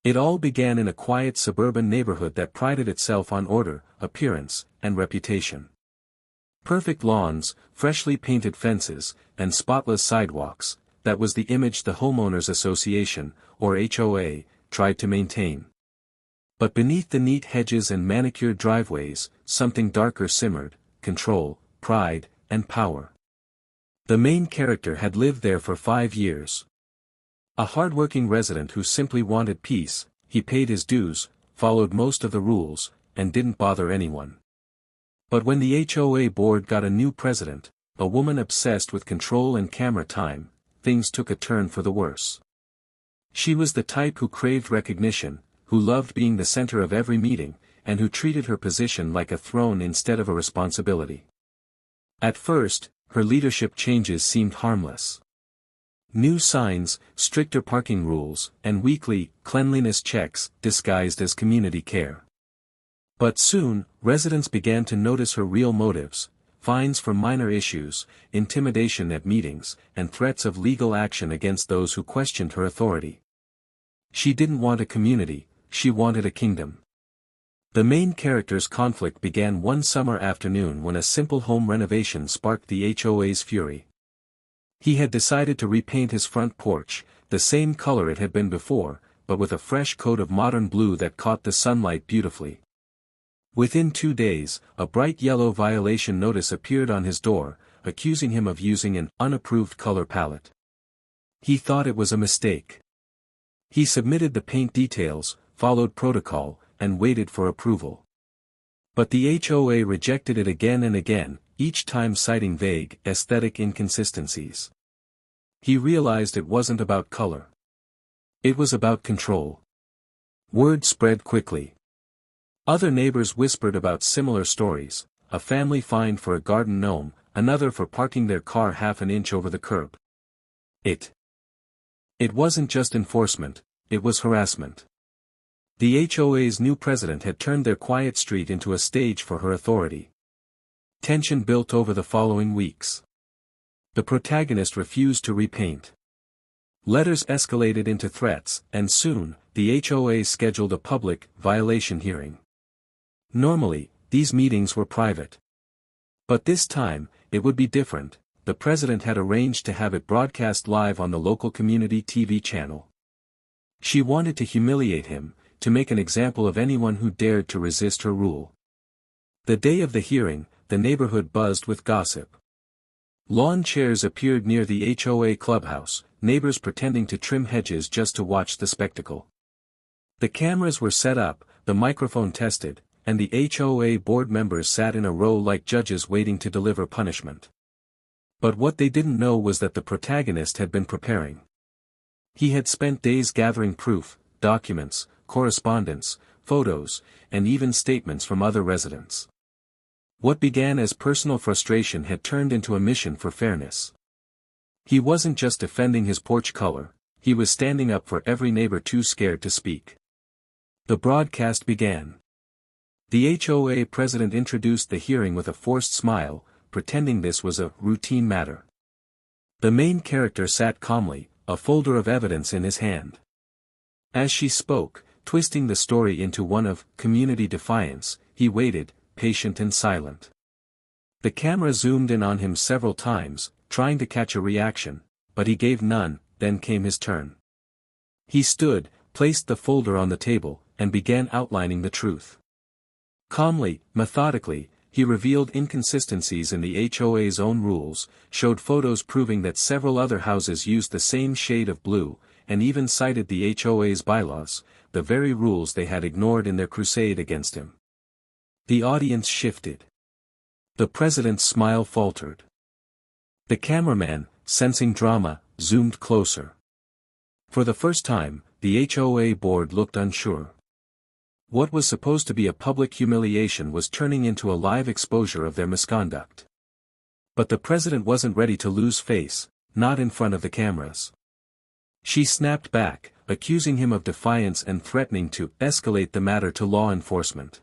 It all began in a quiet suburban neighborhood that prided itself on order, appearance, and reputation. Perfect lawns, freshly painted fences, and spotless sidewalks, that was the image the Homeowners Association, or HOA, tried to maintain. But beneath the neat hedges and manicured driveways, something darker simmered: control, pride, and power. The main character had lived there for 5 years. A hard-working resident who simply wanted peace. He paid his dues, followed most of the rules, and didn't bother anyone. But when the HOA board got a new president, a woman obsessed with control and camera time, things took a turn for the worse. She was the type who craved recognition, who loved being the center of every meeting, and who treated her position like a throne instead of a responsibility. At first, her leadership changes seemed harmless. New signs, stricter parking rules, and weekly cleanliness checks disguised as community care. But soon, residents began to notice her real motives: fines for minor issues, intimidation at meetings, and threats of legal action against those who questioned her authority. She didn't want a community, she wanted a kingdom. The main character's conflict began one summer afternoon when a simple home renovation sparked the HOA's fury. He had decided to repaint his front porch, the same color it had been before, but with a fresh coat of modern blue that caught the sunlight beautifully. Within 2 days, a bright yellow violation notice appeared on his door, accusing him of using an unapproved color palette. He thought it was a mistake. He submitted the paint details, followed protocol, and waited for approval. But the HOA rejected it again and again, each time citing vague, aesthetic inconsistencies. He realized it wasn't about color. It was about control. Word spread quickly. Other neighbors whispered about similar stories: a family fined for a garden gnome, another for parking their car half an inch over the curb. It wasn't just enforcement, it was harassment. The HOA's new president had turned their quiet street into a stage for her authority. Tension built over the following weeks. The protagonist refused to repaint. Letters escalated into threats, and soon, the HOA scheduled a public violation hearing. Normally, these meetings were private. But this time, it would be different. The president had arranged to have it broadcast live on the local community TV channel. She wanted to humiliate him, to make an example of anyone who dared to resist her rule. The day of the hearing, the neighborhood buzzed with gossip. Lawn chairs appeared near the HOA clubhouse, neighbors pretending to trim hedges just to watch the spectacle. The cameras were set up, the microphone tested, and the HOA board members sat in a row like judges waiting to deliver punishment. But what they didn't know was that the protagonist had been preparing. He had spent days gathering proof, documents, correspondence, photos, and even statements from other residents. What began as personal frustration had turned into a mission for fairness. He wasn't just defending his porch color, he was standing up for every neighbor too scared to speak. The broadcast began. The HOA president introduced the hearing with a forced smile, pretending this was a routine matter. The main character sat calmly, a folder of evidence in his hand. As she spoke, twisting the story into one of community defiance, he waited, patient and silent. The camera zoomed in on him several times, trying to catch a reaction, but he gave none. Then came his turn. He stood, placed the folder on the table, and began outlining the truth. Calmly, methodically, he revealed inconsistencies in the HOA's own rules, showed photos proving that several other houses used the same shade of blue, and even cited the HOA's bylaws, the very rules they had ignored in their crusade against him. The audience shifted. The president's smile faltered. The cameraman, sensing drama, zoomed closer. For the first time, the HOA board looked unsure. What was supposed to be a public humiliation was turning into a live exposure of their misconduct. But the president wasn't ready to lose face, not in front of the cameras. She snapped back, accusing him of defiance and threatening to escalate the matter to law enforcement.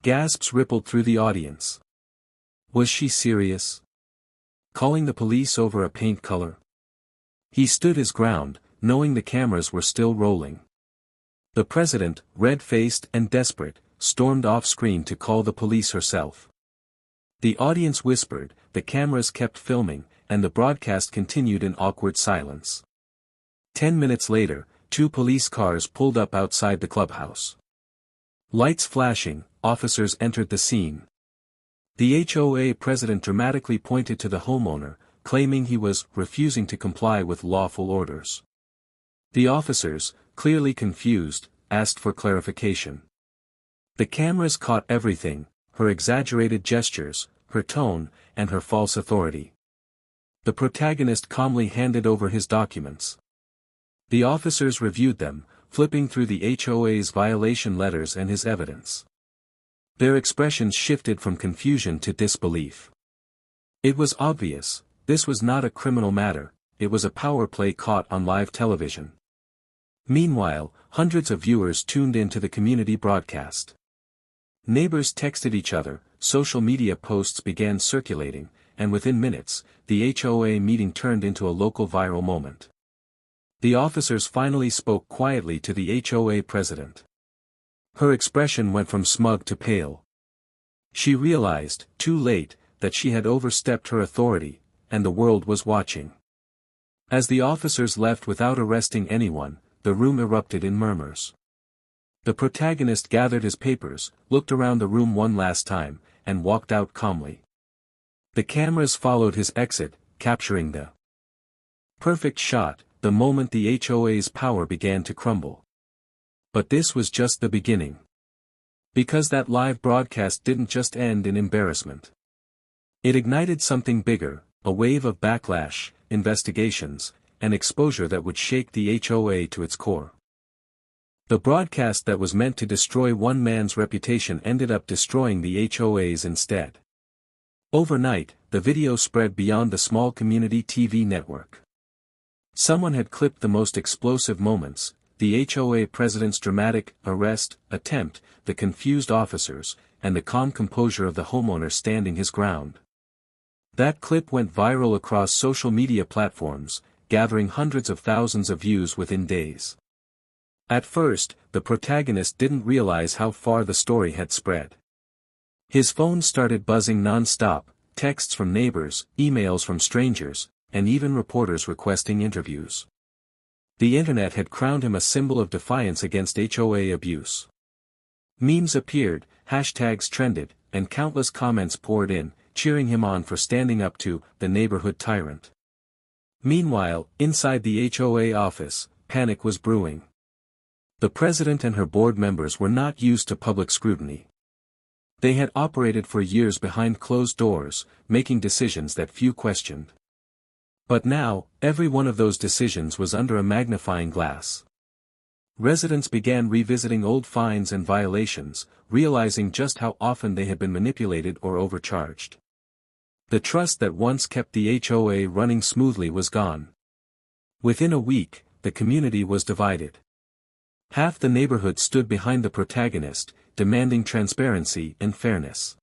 Gasps rippled through the audience. Was she serious? Calling the police over a paint color? He stood his ground, knowing the cameras were still rolling. The president, red-faced and desperate, stormed off-screen to call the police herself. The audience whispered, the cameras kept filming, and the broadcast continued in awkward silence. 10 minutes later, 2 police cars pulled up outside the clubhouse. Lights flashing, officers entered the scene. The HOA president dramatically pointed to the homeowner, claiming he was refusing to comply with lawful orders. The officers, clearly confused, asked for clarification. The cameras caught everything, her exaggerated gestures, her tone, and her false authority. The protagonist calmly handed over his documents. The officers reviewed them, flipping through the HOA's violation letters and his evidence. Their expressions shifted from confusion to disbelief. It was obvious, this was not a criminal matter, it was a power play caught on live television. Meanwhile, hundreds of viewers tuned into the community broadcast. Neighbors texted each other, social media posts began circulating, and within minutes, the HOA meeting turned into a local viral moment. The officers finally spoke quietly to the HOA president. Her expression went from smug to pale. She realized, too late, that she had overstepped her authority, and the world was watching. As the officers left without arresting anyone, the room erupted in murmurs. The protagonist gathered his papers, looked around the room one last time, and walked out calmly. The cameras followed his exit, capturing the perfect shot, the moment the HOA's power began to crumble. But this was just the beginning. Because that live broadcast didn't just end in embarrassment. It ignited something bigger, a wave of backlash, investigations, and exposure that would shake the HOA to its core. The broadcast that was meant to destroy one man's reputation ended up destroying the HOA's instead. Overnight, the video spread beyond the small community TV network. Someone had clipped the most explosive moments, the HOA president's dramatic arrest attempt, the confused officers, and the calm composure of the homeowner standing his ground. That clip went viral across social media platforms, gathering hundreds of thousands of views within days. At first, the protagonist didn't realize how far the story had spread. His phone started buzzing non-stop, texts from neighbors, emails from strangers, and even reporters requesting interviews. The internet had crowned him a symbol of defiance against HOA abuse. Memes appeared, hashtags trended, and countless comments poured in, cheering him on for standing up to the neighborhood tyrant. Meanwhile, inside the HOA office, panic was brewing. The president and her board members were not used to public scrutiny. They had operated for years behind closed doors, making decisions that few questioned. But now, every one of those decisions was under a magnifying glass. Residents began revisiting old fines and violations, realizing just how often they had been manipulated or overcharged. The trust that once kept the HOA running smoothly was gone. Within a week, the community was divided. Half the neighborhood stood behind the protagonist, demanding transparency and fairness.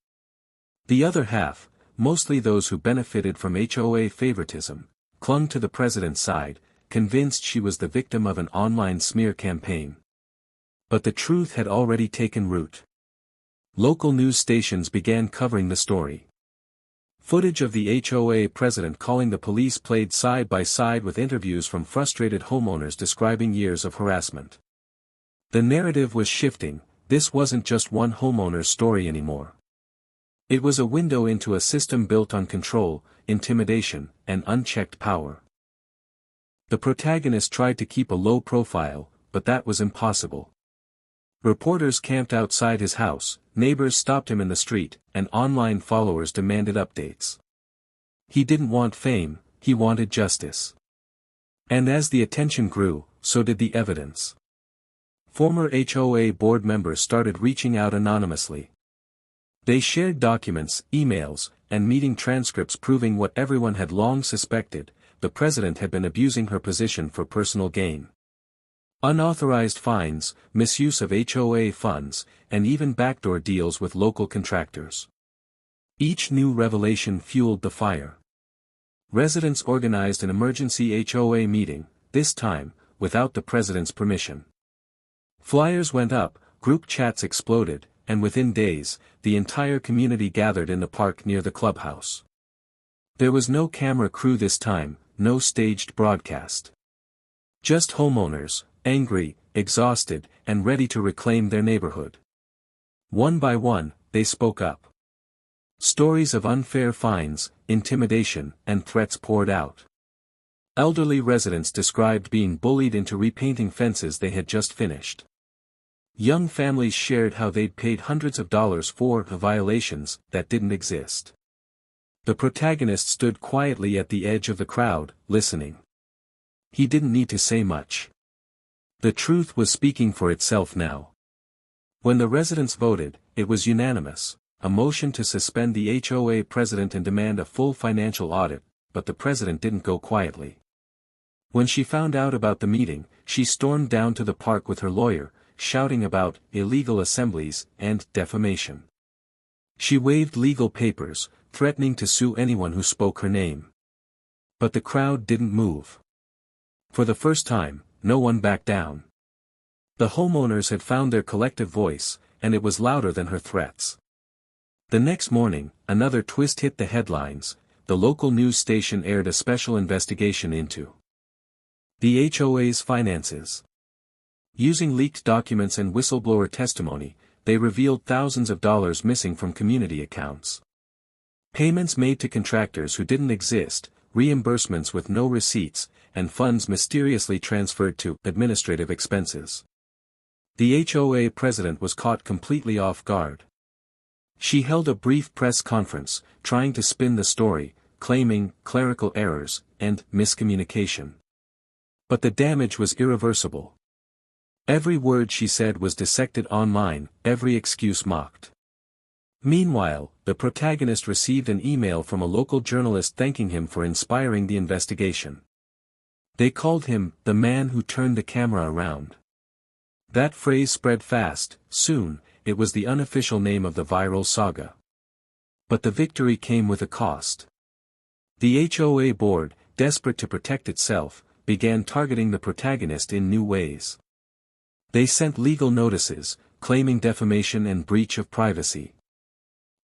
The other half, mostly those who benefited from HOA favoritism, clung to the president's side, convinced she was the victim of an online smear campaign. But the truth had already taken root. Local news stations began covering the story. Footage of the HOA president calling the police played side by side with interviews from frustrated homeowners describing years of harassment. The narrative was shifting, this wasn't just one homeowner's story anymore. It was a window into a system built on control, intimidation, and unchecked power. The protagonist tried to keep a low profile, but that was impossible. Reporters camped outside his house, neighbors stopped him in the street, and online followers demanded updates. He didn't want fame, he wanted justice. And as the attention grew, so did the evidence. Former HOA board members started reaching out anonymously. They shared documents, emails, and meeting transcripts proving what everyone had long suspected, the president had been abusing her position for personal gain. Unauthorized fines, misuse of HOA funds, and even backdoor deals with local contractors. Each new revelation fueled the fire. Residents organized an emergency HOA meeting, this time, without the president's permission. Flyers went up, group chats exploded, and within days, the entire community gathered in the park near the clubhouse. There was no camera crew this time, no staged broadcast. Just homeowners, angry, exhausted, and ready to reclaim their neighborhood. One by one, they spoke up. Stories of unfair fines, intimidation, and threats poured out. Elderly residents described being bullied into repainting fences they had just finished. Young families shared how they'd paid hundreds of dollars for violations that didn't exist. The protagonist stood quietly at the edge of the crowd, listening. He didn't need to say much. The truth was speaking for itself now. When the residents voted, it was unanimous, a motion to suspend the HOA president and demand a full financial audit, but the president didn't go quietly. When she found out about the meeting, she stormed down to the park with her lawyer, shouting about illegal assemblies and defamation. She waved legal papers, threatening to sue anyone who spoke her name. But the crowd didn't move. For the first time, no one backed down. The homeowners had found their collective voice, and it was louder than her threats. The next morning, another twist hit the headlines. The local news station aired a special investigation into the HOA's finances. Using leaked documents and whistleblower testimony, they revealed thousands of dollars missing from community accounts. Payments made to contractors who didn't exist, reimbursements with no receipts, and funds mysteriously transferred to administrative expenses. The HOA president was caught completely off guard. She held a brief press conference, trying to spin the story, claiming clerical errors and miscommunication. But the damage was irreversible. Every word she said was dissected online, every excuse mocked. Meanwhile, the protagonist received an email from a local journalist thanking him for inspiring the investigation. They called him the man who turned the camera around. That phrase spread fast. Soon, it was the unofficial name of the viral saga. But the victory came with a cost. The HOA board, desperate to protect itself, began targeting the protagonist in new ways. They sent legal notices, claiming defamation and breach of privacy.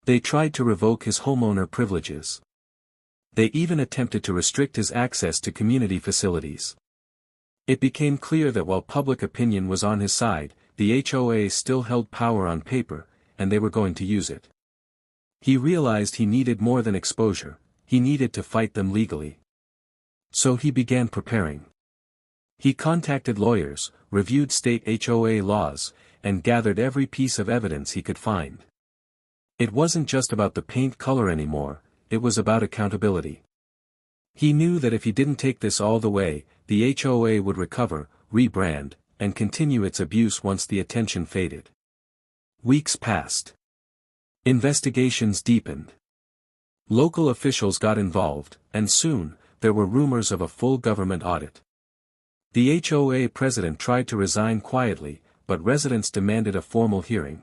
They tried to revoke his homeowner privileges. They even attempted to restrict his access to community facilities. It became clear that while public opinion was on his side, the HOA still held power on paper, and they were going to use it. He realized he needed more than exposure, he needed to fight them legally. So he began preparing. He contacted lawyers, reviewed state HOA laws, and gathered every piece of evidence he could find. It wasn't just about the paint color anymore, it was about accountability. He knew that if he didn't take this all the way, the HOA would recover, rebrand, and continue its abuse once the attention faded. Weeks passed. Investigations deepened. Local officials got involved, and soon, there were rumors of a full government audit. The HOA president tried to resign quietly, but residents demanded a formal hearing.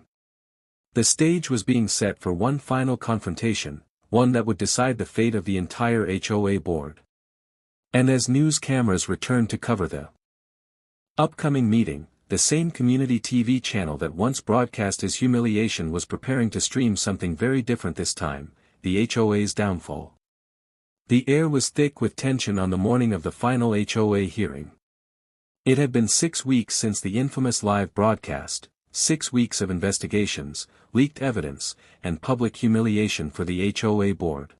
The stage was being set for one final confrontation, one that would decide the fate of the entire HOA board. And as news cameras returned to cover the upcoming meeting, the same community TV channel that once broadcast his humiliation was preparing to stream something very different this time, the HOA's downfall. The air was thick with tension on the morning of the final HOA hearing. It had been 6 weeks since the infamous live broadcast, 6 weeks of investigations, leaked evidence, and public humiliation for the HOA board.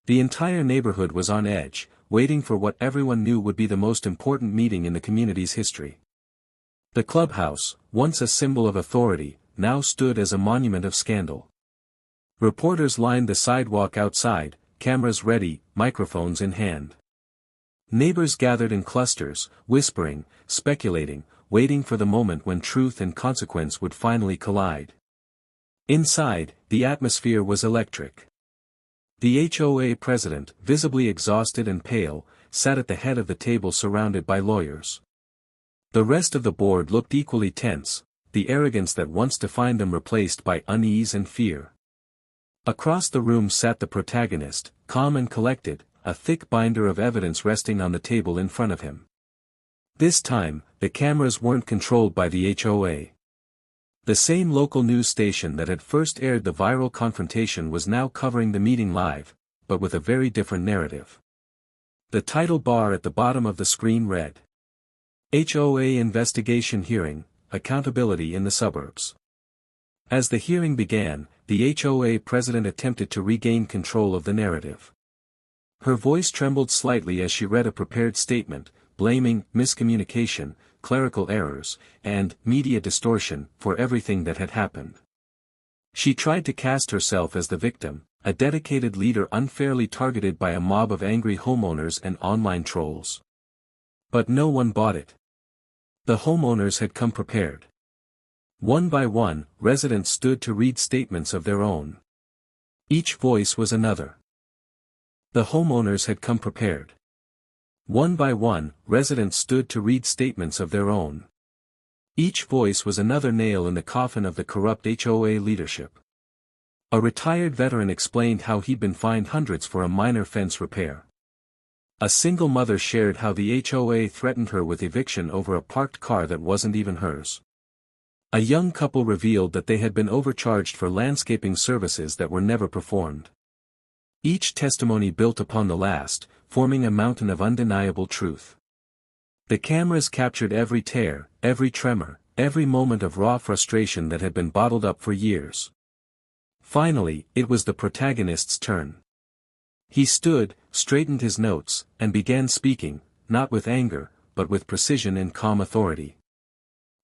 The entire neighborhood was on edge, waiting for what everyone knew would be the most important meeting in the community's history. The clubhouse, once a symbol of authority, now stood as a monument of scandal. Reporters lined the sidewalk outside, cameras ready, microphones in hand. Neighbors gathered in clusters, whispering, speculating, waiting for the moment when truth and consequence would finally collide. Inside, the atmosphere was electric. The HOA president, visibly exhausted and pale, sat at the head of the table surrounded by lawyers. The rest of the board looked equally tense, the arrogance that once defined them replaced by unease and fear. Across the room sat the protagonist, calm and collected, a thick binder of evidence resting on the table in front of him. This time, the cameras weren't controlled by the HOA. The same local news station that had first aired the viral confrontation was now covering the meeting live, but with a very different narrative. The title bar at the bottom of the screen read, HOA Investigation Hearing, Accountability in the Suburbs. As the hearing began, the HOA president attempted to regain control of the narrative. Her voice trembled slightly as she read a prepared statement, blaming miscommunication, clerical errors, and media distortion for everything that had happened. She tried to cast herself as the victim, a dedicated leader unfairly targeted by a mob of angry homeowners and online trolls. But no one bought it. The homeowners had come prepared. One by one, residents stood to read statements of their own. Each voice was another. The homeowners had come prepared. One by one, residents stood to read statements of their own. Each voice was another nail in the coffin of the corrupt HOA leadership. A retired veteran explained how he'd been fined hundreds for a minor fence repair. A single mother shared how the HOA threatened her with eviction over a parked car that wasn't even hers. A young couple revealed that they had been overcharged for landscaping services that were never performed. Each testimony built upon the last, forming a mountain of undeniable truth. The cameras captured every tear, every tremor, every moment of raw frustration that had been bottled up for years. Finally, it was the protagonist's turn. He stood, straightened his notes, and began speaking, not with anger, but with precision and calm authority.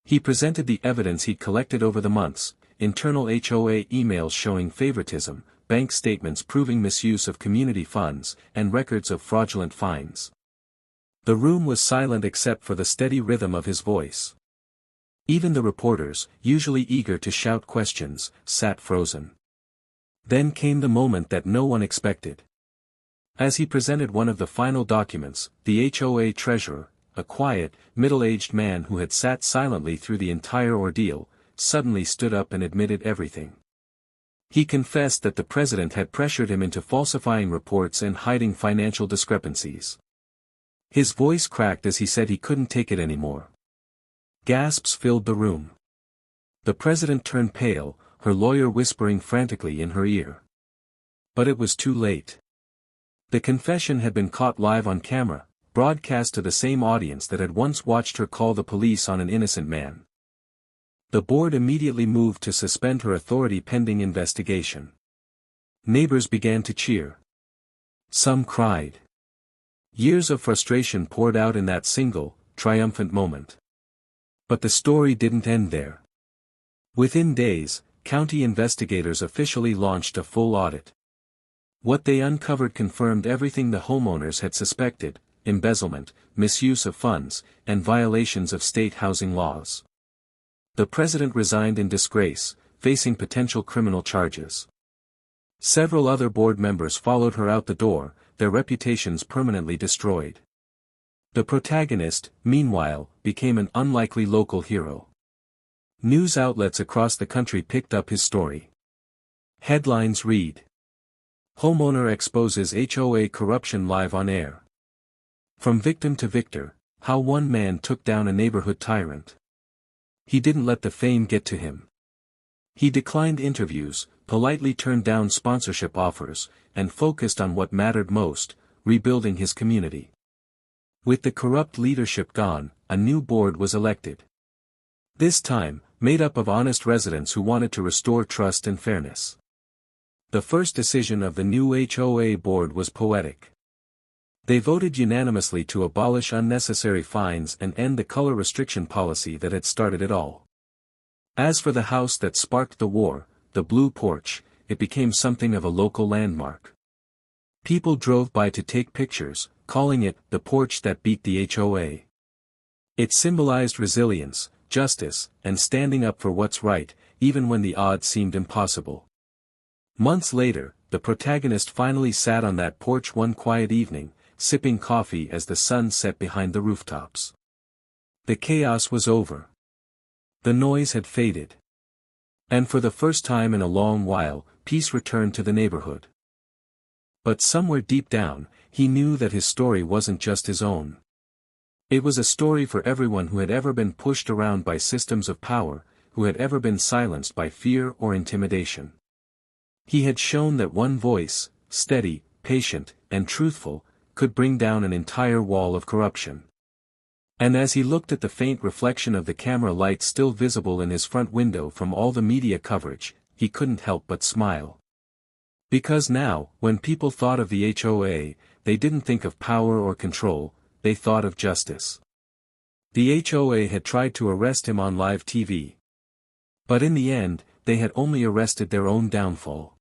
He presented the evidence he'd collected over the months, internal HOA emails showing favoritism, bank statements proving misuse of community funds, and records of fraudulent fines. The room was silent except for the steady rhythm of his voice. Even the reporters, usually eager to shout questions, sat frozen. Then came the moment that no one expected. As he presented one of the final documents, the HOA treasurer, a quiet, middle-aged man who had sat silently through the entire ordeal, suddenly stood up and admitted everything. He confessed that the president had pressured him into falsifying reports and hiding financial discrepancies. His voice cracked as he said he couldn't take it anymore. Gasps filled the room. The president turned pale, her lawyer whispering frantically in her ear. But it was too late. The confession had been caught live on camera, broadcast to the same audience that had once watched her call the police on an innocent man. The board immediately moved to suspend her authority pending investigation. Neighbors began to cheer. Some cried. Years of frustration poured out in that single, triumphant moment. But the story didn't end there. Within days, county investigators officially launched a full audit. What they uncovered confirmed everything the homeowners had suspected: embezzlement, misuse of funds, and violations of state housing laws. The president resigned in disgrace, facing potential criminal charges. Several other board members followed her out the door, their reputations permanently destroyed. The protagonist, meanwhile, became an unlikely local hero. News outlets across the country picked up his story. Headlines read: Homeowner exposes HOA corruption live on air. From victim to victor, how one man took down a neighborhood tyrant. He didn't let the fame get to him. He declined interviews, politely turned down sponsorship offers, and focused on what mattered most: rebuilding his community. With the corrupt leadership gone, a new board was elected. This time, made up of honest residents who wanted to restore trust and fairness. The first decision of the new HOA board was poetic. They voted unanimously to abolish unnecessary fines and end the color restriction policy that had started it all. As for the house that sparked the war, the blue porch, it became something of a local landmark. People drove by to take pictures, calling it the porch that beat the HOA. It symbolized resilience, justice, and standing up for what's right, even when the odds seemed impossible. Months later, the protagonist finally sat on that porch one quiet evening, sipping coffee as the sun set behind the rooftops. The chaos was over. The noise had faded. And for the first time in a long while, peace returned to the neighborhood. But somewhere deep down, he knew that his story wasn't just his own. It was a story for everyone who had ever been pushed around by systems of power, who had ever been silenced by fear or intimidation. He had shown that one voice, steady, patient, and truthful, could bring down an entire wall of corruption. And as he looked at the faint reflection of the camera light still visible in his front window from all the media coverage, he couldn't help but smile. Because now, when people thought of the HOA, they didn't think of power or control, they thought of justice. The HOA had tried to arrest him on live TV. But in the end, they had only arrested their own downfall.